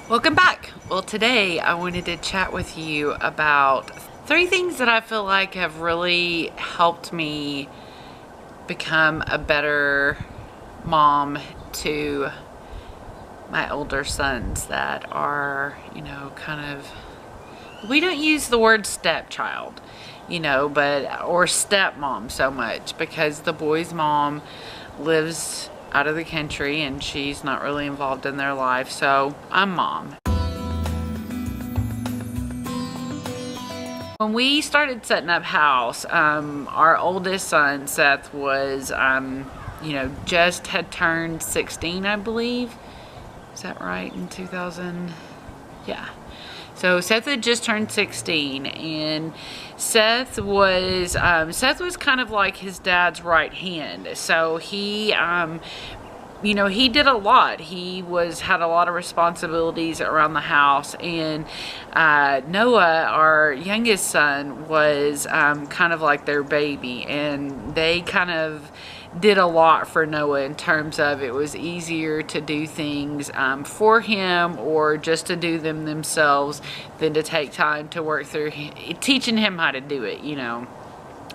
Welcome back. Well, today I wanted to chat with you about 3 things that I feel like have really helped me become a better mom to my older sons that are, we don't use the word stepchild, or stepmom so much because the boy's mom lives out of the country and she's not really involved in their life, so I'm mom. When we started setting up house, our oldest son Seth was just had turned 16, I believe. Is that right? In 2000? Yeah. So Seth had just turned 16, and Seth was kind of like his dad's right hand. So he did a lot. He had a lot of responsibilities around the house, and Noah, our youngest son, was kind of like their baby, and they kind of did a lot for Noah in terms of it was easier to do things for him or just to do them themselves than to take time to work through teaching him how to do it,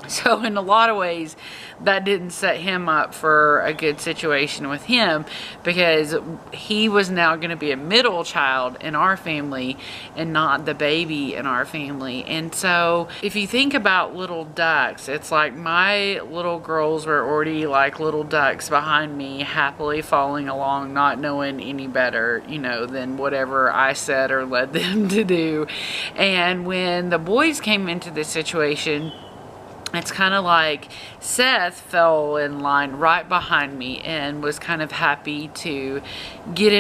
So in a lot of ways, that didn't set him up for a good situation with him because he was now going to be a middle child in our family and not the baby in our family. And so if you think about little ducks, it's like my little girls were already like little ducks behind me, happily following along, not knowing any better, than whatever I said or led them to do. And when the boys came into this situation, it's kind of like Seth fell in line right behind me and was kind of happy to get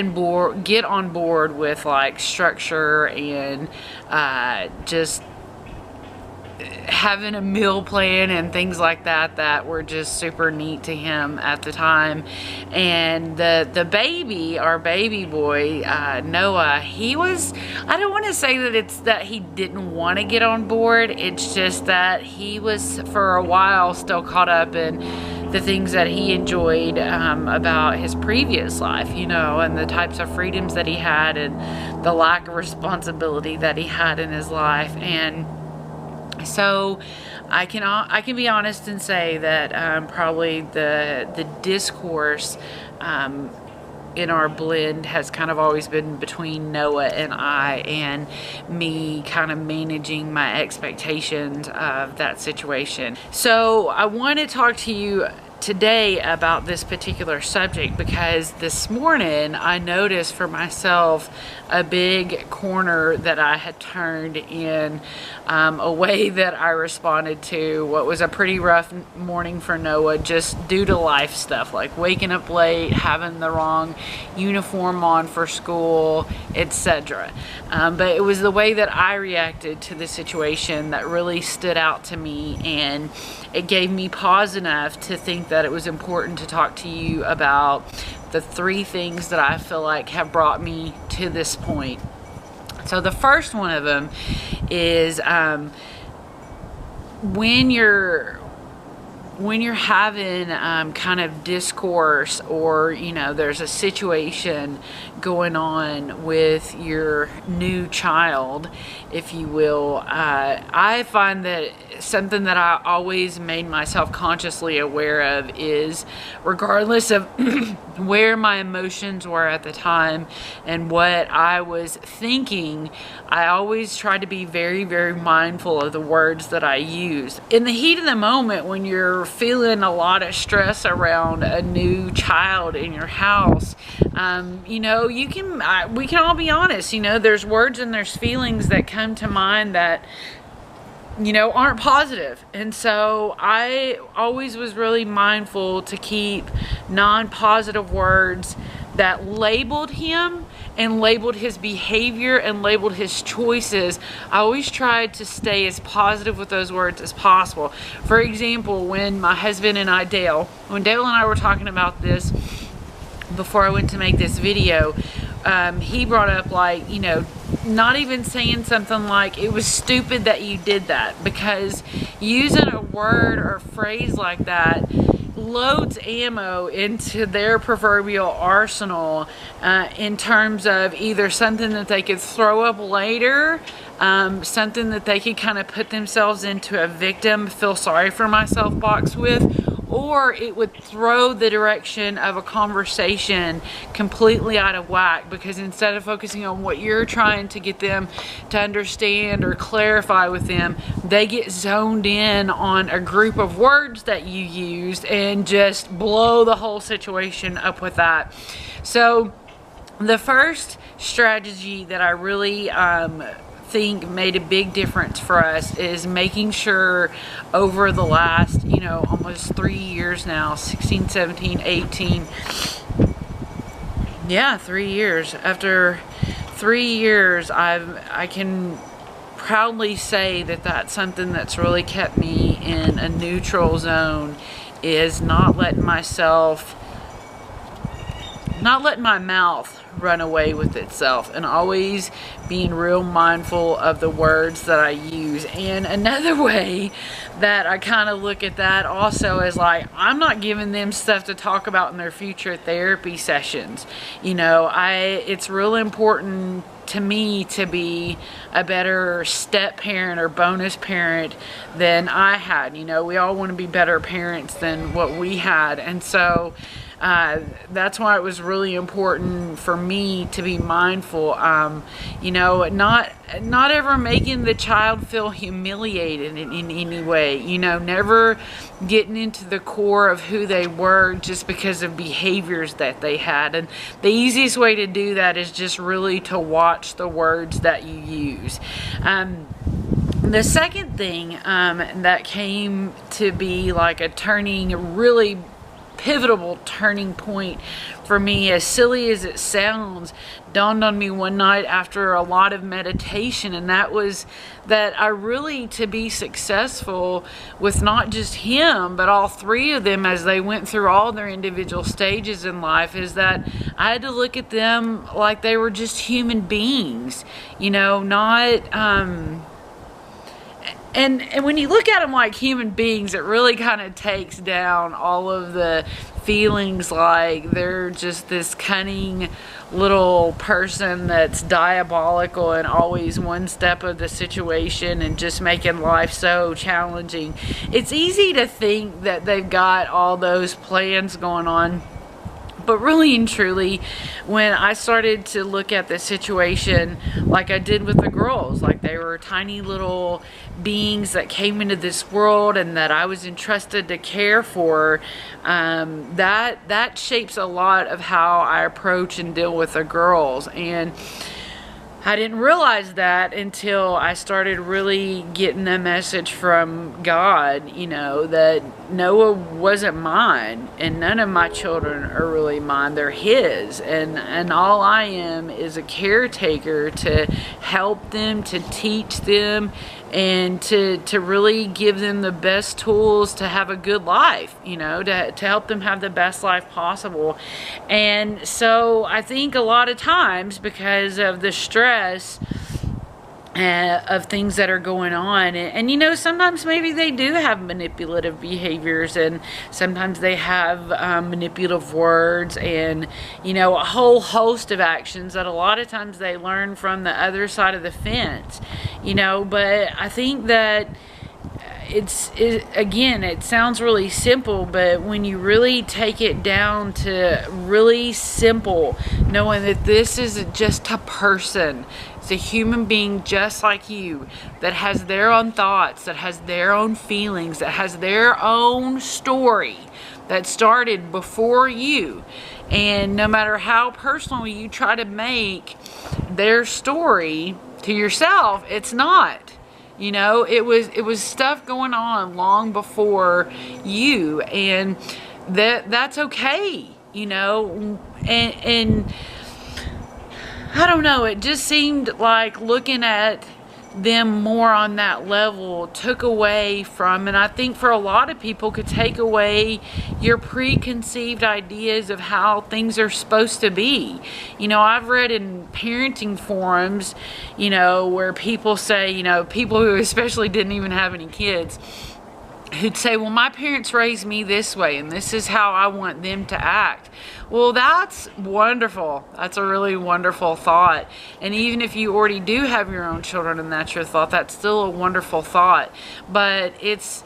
on board with like structure and just having a meal plan and things like that were just super neat to him at the time. And the baby, our baby boy, Noah, I don't want to say that it's that he didn't want to get on board. It's just that he was for a while still caught up in the things that he enjoyed about his previous life, and the types of freedoms that he had and the lack of responsibility that he had in his life. And so I can be honest and say that probably the discourse in our blend has kind of always been between Noah and I, and me kind of managing my expectations of that situation. So I want to talk to you today about this particular subject because this morning I noticed for myself a big corner that I had turned in a way that I responded to what was a pretty rough morning for Noah just due to life stuff like waking up late, having the wrong uniform on for school, etc. But it was the way that I reacted to the situation that really stood out to me, and it gave me pause enough to think that it was important to talk to you about the 3 things that I feel like have brought me to this point. So the first one of them is when you're having kind of discourse or there's a situation going on with your new child, if you will, I find that something that I always made myself consciously aware of is, regardless of where my emotions were at the time and what I was thinking, I always try to be very, very mindful of the words that I use. In the heat of the moment, when you're feeling a lot of stress around a new child in your house, we can all be honest, there's words and there's feelings that come to mind that aren't positive. And so I always was really mindful to keep non-positive words that labeled him and labeled his behavior and labeled his choices. I always tried to stay as positive with those words as possible. For example, when my husband and Dale and I were talking about this before I went to make this video, he brought up not even saying something like, it was stupid that you did that, because using a word or a phrase like that loads ammo into their proverbial arsenal in terms of either something that they could throw up later, something that they could kind of put themselves into a victim, feel sorry for myself box with, or it would throw the direction of a conversation completely out of whack, because instead of focusing on what you're trying to get them to understand or clarify with them, they get zoned in on a group of words that you used and just blow the whole situation up with that. So the first strategy that I really think made a big difference for us is making sure over the last, you know, almost 3 years now, 16, 17, 18, yeah, 3 years. After 3 years, I can proudly say that that's something that's really kept me in a neutral zone, is not letting my mouth run away with itself, and always being real mindful of the words that I use. And another way that I kind of look at that also is like, I'm not giving them stuff to talk about in their future therapy sessions. You know, it's real important to me to be a better step parent or bonus parent than I had. You know, we all want to be better parents than what we had, and so that's why it was really important for me to be mindful, you know, not ever making the child feel humiliated in any way, you know, never getting into the core of who they were just because of behaviors that they had. And the easiest way to do that is just really to watch the words that you use. The second thing that came to be like a really pivotal turning point for me, as silly as it sounds, dawned on me one night after a lot of meditation, and that was that I really, to be successful with not just him but all three of them as they went through all their individual stages in life, is that I had to look at them like they were just human beings, you know, not and when you look at them like human beings, it really kind of takes down all of the feelings like they're just this cunning little person that's diabolical and always one step of the situation and just making life so challenging. It's easy to think that they've got all those plans going on, but really and truly, when I started to look at the situation like I did with the girls, like they were tiny little beings that came into this world and that I was entrusted to care for, that shapes a lot of how I approach and deal with the girls. And I didn't realize that until I started really getting a message from God, you know, that Noah wasn't mine and none of my children are really mine. They're his, and all I am is a caretaker to help them, to teach them, and to really give them the best tools to have a good life, you know, to help them have the best life possible. And so I think a lot of times, because of the stress of things that are going on, and you know, sometimes maybe they do have manipulative behaviors, and sometimes they have manipulative words, and you know, a whole host of actions that a lot of times they learn from the other side of the fence, you know. But I think that again, it sounds really simple, but when you really take it down to really simple, knowing that this is just a person, it's a human being just like you, that has their own thoughts, that has their own feelings, that has their own story that started before you. And no matter how personal you try to make their story to yourself, it's not. You know, it was stuff going on long before you, and that's okay, you know. And I don't know, it just seemed like looking at them more on that level took away from, and I think for a lot of people could take away your preconceived ideas of how things are supposed to be. You know, I've read in parenting forums, you know, where people say, you know, people who especially didn't even have any kids, who'd say, well, my parents raised me this way and this is how I want them to act. Well, that's wonderful. That's a really wonderful thought. And even if you already do have your own children and that's your thought, that's still a wonderful thought. But it's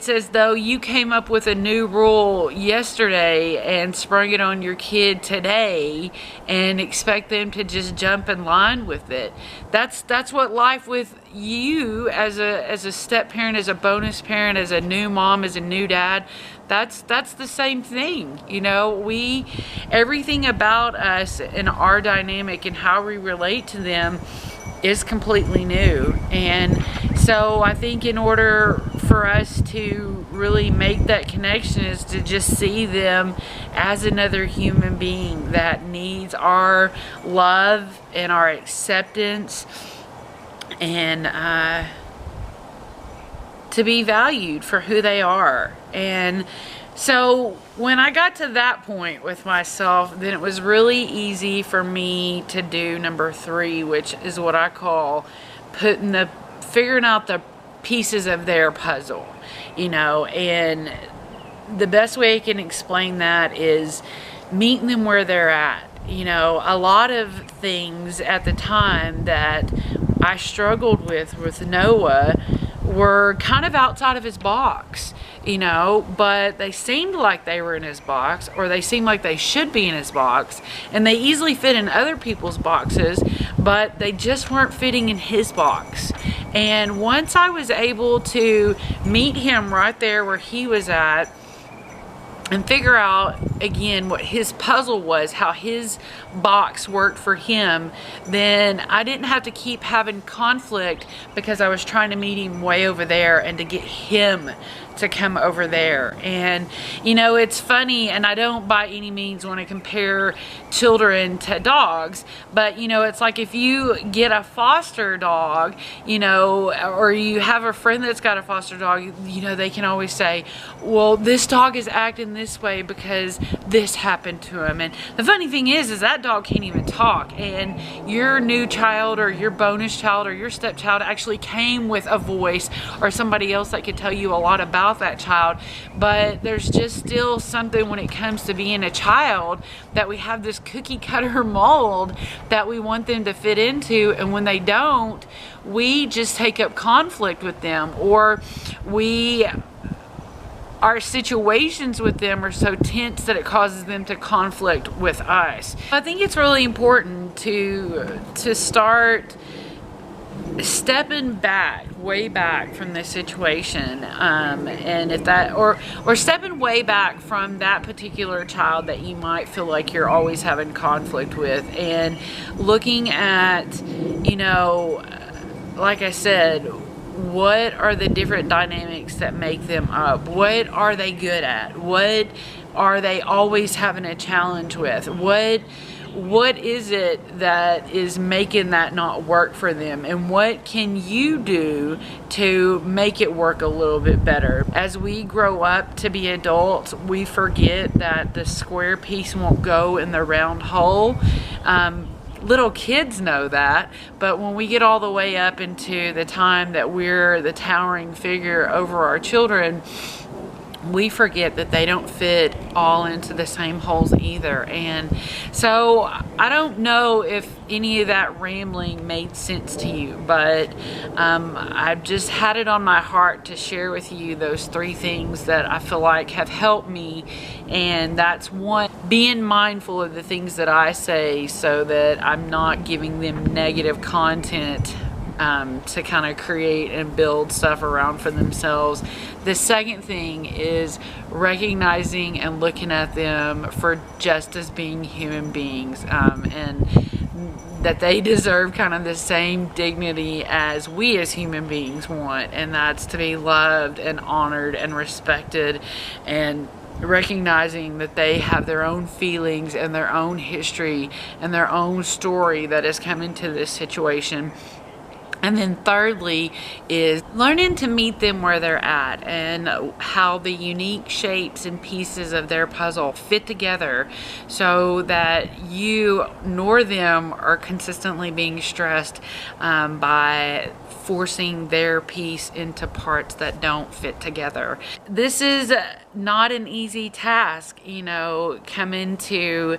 as though you came up with a new rule yesterday and sprung it on your kid today and expect them to just jump in line with it. That's what life with you as a step parent, as a bonus parent, as a new mom, as a new dad, that's the same thing. You know, everything about us and our dynamic and how we relate to them is completely new. And so I think in order for us to really make that connection is to just see them as another human being that needs our love and our acceptance, and to be valued for who they are. And so when I got to that point with myself, then it was really easy for me to do number 3, which is what I call figuring out the pieces of their puzzle, you know. And the best way I can explain that is meeting them where they're at. You know, a lot of things at the time that I struggled with Noah were kind of outside of his box, you know, but they seemed like they were in his box, or they seemed like they should be in his box, and they easily fit in other people's boxes, but they just weren't fitting in his box. And once I was able to meet him right there where he was at and figure out again what his puzzle was, how his box worked for him, then I didn't have to keep having conflict because I was trying to meet him way over there and to get him to come over there. And you know, it's funny, and I don't by any means want to compare children to dogs, but you know, it's like if you get a foster dog, you know, or you have a friend that's got a foster dog, you know, they can always say, well, this dog is acting this way because this happened to him. And the funny thing is that dog can't even talk, and your new child or your bonus child or your stepchild actually came with a voice or somebody else that could tell you a lot about that child. But there's just still something when it comes to being a child that we have this cookie cutter mold that we want them to fit into, and when they don't, we just take up conflict with them, or our situations with them are so tense that it causes them to conflict with us. I think it's really important to start stepping back, way back from this situation, and if that, or stepping way back from that particular child that you might feel like you're always having conflict with, and looking at, you know, like I said, what are the different dynamics that make them up? What are they good at? What are they always having a challenge with? What is it that is making that not work for them? And what can you do to make it work a little bit better? As we grow up to be adults, we forget that the square piece won't go in the round hole. Little kids know that, but when we get all the way up into the time that we're the towering figure over our children, we forget that they don't fit all into the same holes either. And so I don't know if any of that rambling made sense to you, but I've just had it on my heart to share with you those 3 things that I feel like have helped me. And that's one, being mindful of the things that I say so that I'm not giving them negative content to kind of create and build stuff around for themselves. The second thing is recognizing and looking at them for just as being human beings, and that they deserve kind of the same dignity as we as human beings want, and that's to be loved and honored and respected, and recognizing that they have their own feelings and their own history and their own story that has come into this situation. And then thirdly is learning to meet them where they're at and how the unique shapes and pieces of their puzzle fit together so that you nor them are consistently being stressed by forcing their piece into parts that don't fit together. This is not an easy task, you know, coming to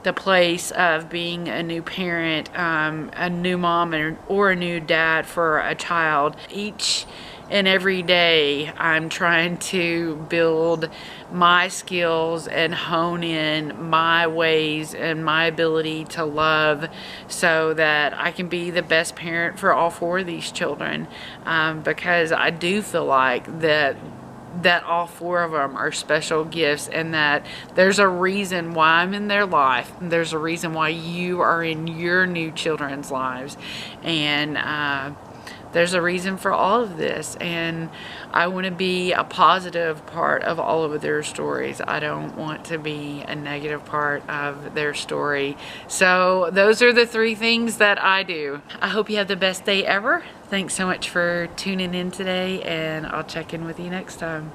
the place of being a new parent, a new mom or a new dad for a child. Each and every day I'm trying to build my skills and hone in my ways and my ability to love so that I can be the best parent for all 4 of these children, because I do feel like that all 4 of them are special gifts, and that there's a reason why I'm in their life, and there's a reason why you are in your new children's lives, and there's a reason for all of this, and I want to be a positive part of all of their stories. I don't want to be a negative part of their story. So those are the 3 things that I do. I hope you have the best day ever. Thanks so much for tuning in today, and I'll check in with you next time.